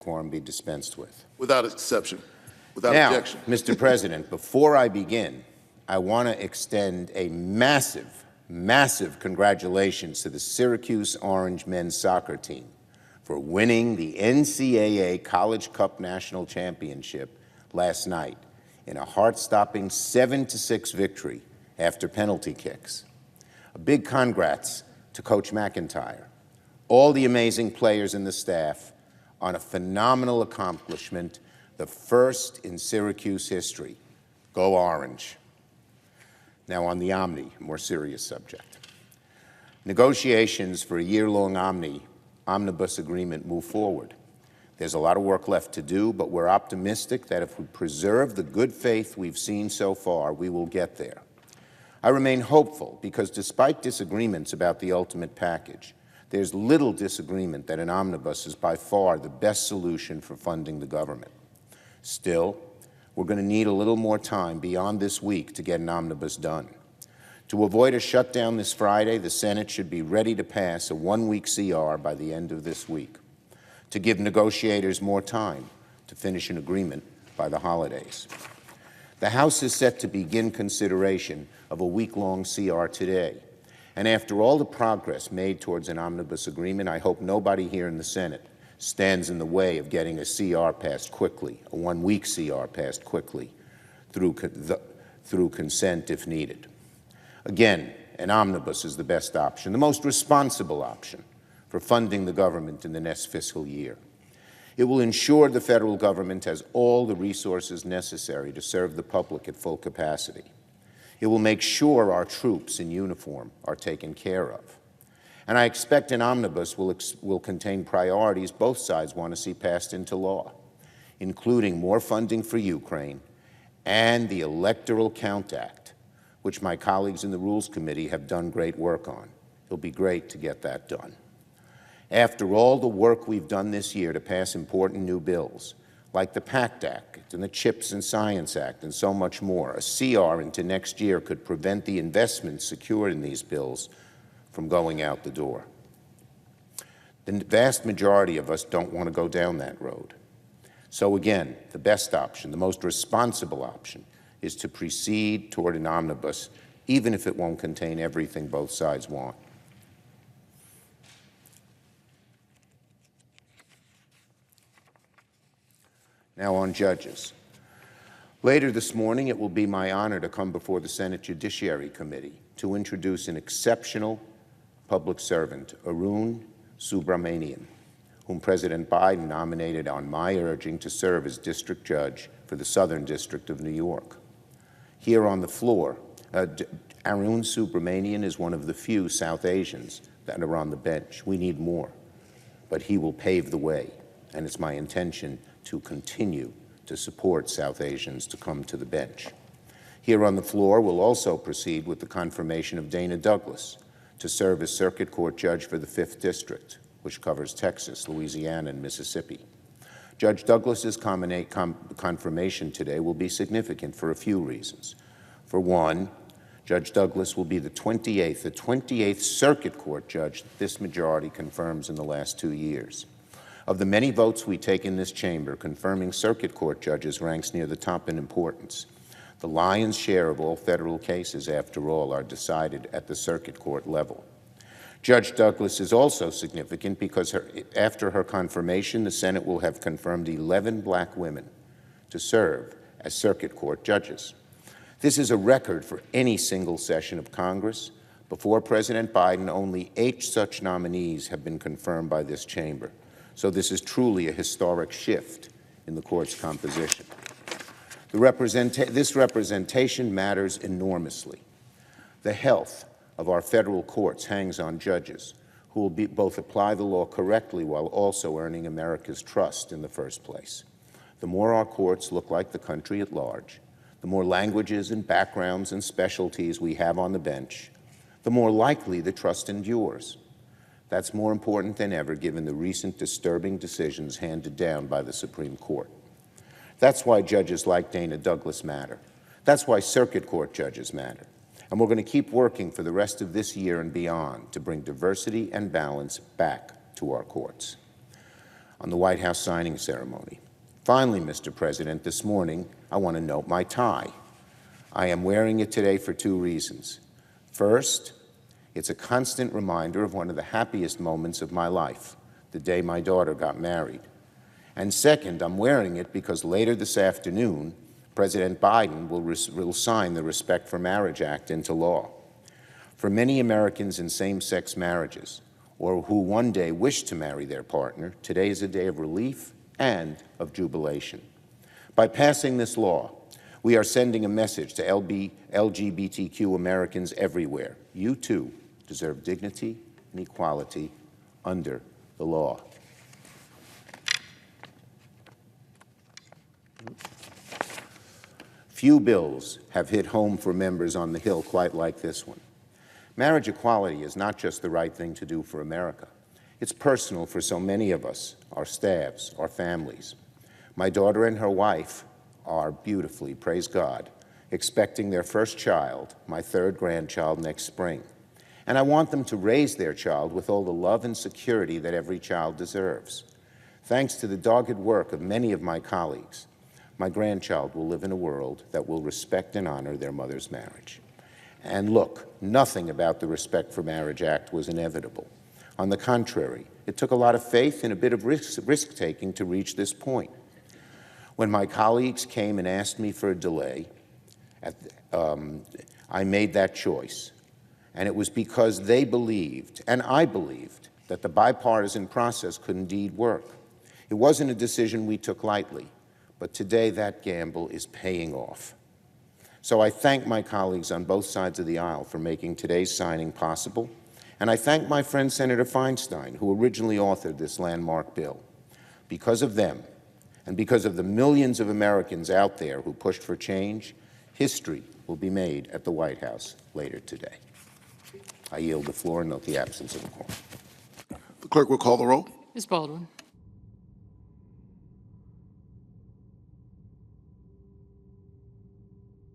quorum be dispensed with. Without exception. Without Now, objection. Mr. President, before I begin, I want to extend a massive congratulations to the Syracuse Orange men's soccer team for winning the NCAA College Cup National Championship last night in a heart-stopping 7-6 victory after penalty kicks. A big congrats to Coach McIntyre, all the amazing players and the staff on a phenomenal accomplishment, the first in Syracuse history. Go Orange. Now on the Omni, more serious subject. Negotiations for a year-long omnibus agreement move forward. There's a lot of work left to do, but we're optimistic that if we preserve the good faith we've seen so far, we will get there. I remain hopeful because despite disagreements about the ultimate package, there's little disagreement that an omnibus is by far the best solution for funding the government. Still, we're going to need a little more time beyond this week to get an omnibus done. To avoid a shutdown this Friday, the Senate should be ready to pass a one-week CR by the end of this week, to give negotiators more time to finish an agreement by the holidays. The House is set to begin consideration of a week-long CR today. And after all the progress made towards an omnibus agreement, I hope nobody here in the Senate stands in the way of getting a CR passed quickly, a one-week CR passed quickly, through consent if needed. Again, an omnibus is the best option, the most responsible option for funding the government in the next fiscal year. It will ensure the federal government has all the resources necessary to serve the public at full capacity. It will make sure our troops in uniform are taken care of. And I expect an omnibus will contain priorities both sides want to see passed into law, including more funding for Ukraine and the Electoral Count Act, which my colleagues in the Rules Committee have done great work on. It'll be great to get that done. After all the work we've done this year to pass important new bills, like the PACT Act and the CHIPS and Science Act and so much more, a CR into next year could prevent the investments secured in these bills from going out the door. The vast majority of us don't want to go down that road. So again, the best option, the most responsible option, is to proceed toward an omnibus, even if it won't contain everything both sides want. Now on judges. Later this morning, it will be my honor to come before the Senate Judiciary Committee to introduce an exceptional public servant, Arun Subramanian, whom President Biden nominated on my urging to serve as district judge for the Southern District of New York. Here on the floor, Arun Subramanian is one of the few South Asians that are on the bench. We need more, but he will pave the way, and it's my intention to continue to support South Asians to come to the bench. Here on the floor, we'll also proceed with the confirmation of Dana Douglas to serve as Circuit Court Judge for the 5th District, which covers Texas, Louisiana, and Mississippi. Judge Douglas's confirmation today will be significant for a few reasons. For one, Judge Douglas will be the 28th Circuit Court Judge that this majority confirms in the last 2 years. Of the many votes we take in this chamber, confirming circuit court judges ranks near the top in importance. The lion's share of all federal cases, after all, are decided at the circuit court level. Judge Douglas is also significant because after her confirmation, the Senate will have confirmed 11 black women to serve as circuit court judges. This is a record for any single session of Congress. Before President Biden, only 8 such nominees have been confirmed by this chamber. So this is truly a historic shift in the court's composition. This representation matters enormously. The health of our federal courts hangs on judges who will both apply the law correctly while also earning America's trust in the first place. The more our courts look like the country at large, the more languages and backgrounds and specialties we have on the bench, the more likely the trust endures. That's more important than ever given the recent disturbing decisions handed down by the Supreme Court. That's why judges like Dana Douglas matter. That's why circuit court judges matter. And we're going to keep working for the rest of this year and beyond to bring diversity and balance back to our courts. on the White House signing ceremony. Finally, Mr. President, this morning I want to note my tie. I am wearing it today for two reasons. First, it's a constant reminder of one of the happiest moments of my life, the day my daughter got married. And second, I'm wearing it because later this afternoon, President Biden will sign the Respect for Marriage Act into law. For many Americans in same-sex marriages, or who one day wish to marry their partner, today is a day of relief and of jubilation. By passing this law, we are sending a message to LGBTQ Americans everywhere. You too deserve dignity and equality under the law. Few bills have hit home for members on the Hill quite like this one. Marriage equality is not just the right thing to do for America. It's personal for so many of us, our staffs, our families. My daughter and her wife are beautifully, praise God, expecting their first child, my third grandchild, next spring. And I want them to raise their child with all the love and security that every child deserves. Thanks to the dogged work of many of my colleagues, my grandchild will live in a world that will respect and honor their mother's marriage. And look, nothing about the Respect for Marriage Act was inevitable. On the contrary, it took a lot of faith and a bit of risk-taking to reach this point. When my colleagues came and asked me for a delay, I made that choice. And it was because they believed, and I believed, that the bipartisan process could indeed work. It wasn't a decision we took lightly, but today that gamble is paying off. So I thank my colleagues on both sides of the aisle for making today's signing possible, and I thank my friend Senator Feinstein, who originally authored this landmark bill. Because of them, and because of the millions of Americans out there who pushed for change, history will be made at the White House later today. I yield the floor and note the absence of a quorum. The clerk will call the roll. Ms. Baldwin.